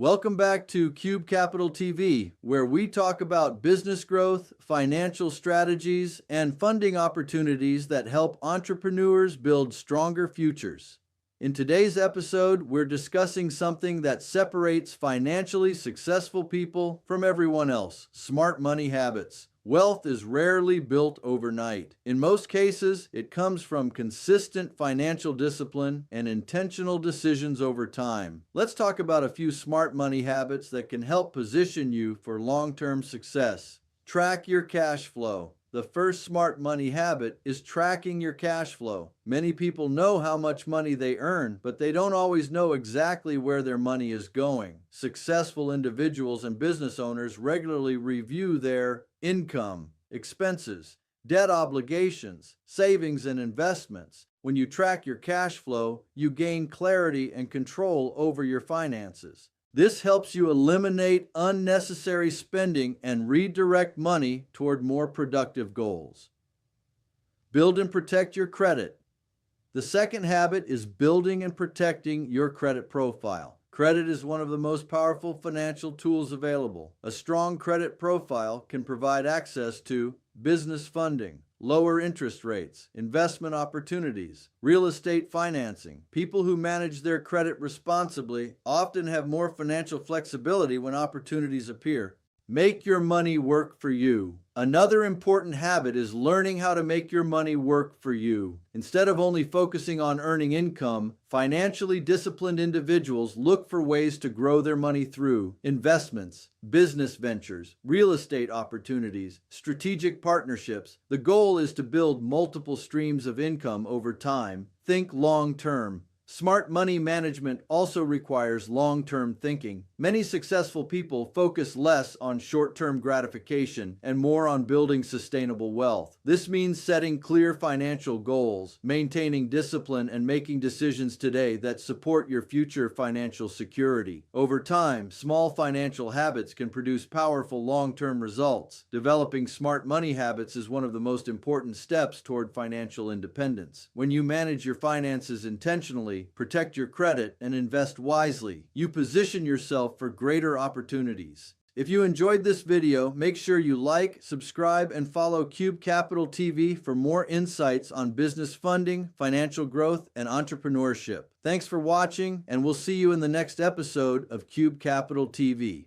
Welcome back to Cube Capital TV, where we talk about business growth, financial strategies, and funding opportunities that help entrepreneurs build stronger futures. In today's episode, we're discussing something that separates financially successful people from everyone else: smart money habits. Wealth is rarely built overnight. In most cases, it comes from consistent financial discipline and intentional decisions over time. Let's talk about a few smart money habits that can help position you for long-term success. Track your cash flow. The first smart money habit is tracking your cash flow. Many people know how much money they earn, but they don't always know exactly where their money is going. Successful individuals and business owners regularly review their income, expenses, debt obligations, savings, and investments. When you track your cash flow, you gain clarity and control over your finances. This helps you eliminate unnecessary spending and redirect money toward more productive goals. Build and protect your credit. The second habit is building and protecting your credit profile. Credit is one of the most powerful financial tools available. A strong credit profile can provide access to business funding, lower interest rates, investment opportunities, real estate financing. People who manage their credit responsibly often have more financial flexibility when opportunities appear. Make your money work for you. Another important habit is learning how to make your money work for you. Instead of only focusing on earning income, financially disciplined individuals look for ways to grow their money through investments, business ventures, real estate opportunities, strategic partnerships. The goal is to build multiple streams of income over time. Think long-term. Smart money management also requires long-term thinking. Many successful people focus less on short-term gratification and more on building sustainable wealth. This means setting clear financial goals, maintaining discipline, and making decisions today that support your future financial security. Over time, small financial habits can produce powerful long-term results. Developing smart money habits is one of the most important steps toward financial independence. When you manage your finances intentionally, protect your credit, and invest wisely, you position yourself for greater opportunities. If you enjoyed this video, make sure you like, subscribe, and follow Cube Capital TV for more insights on business funding, financial growth, and entrepreneurship. Thanks for watching, and we'll see you in the next episode of Cube Capital TV.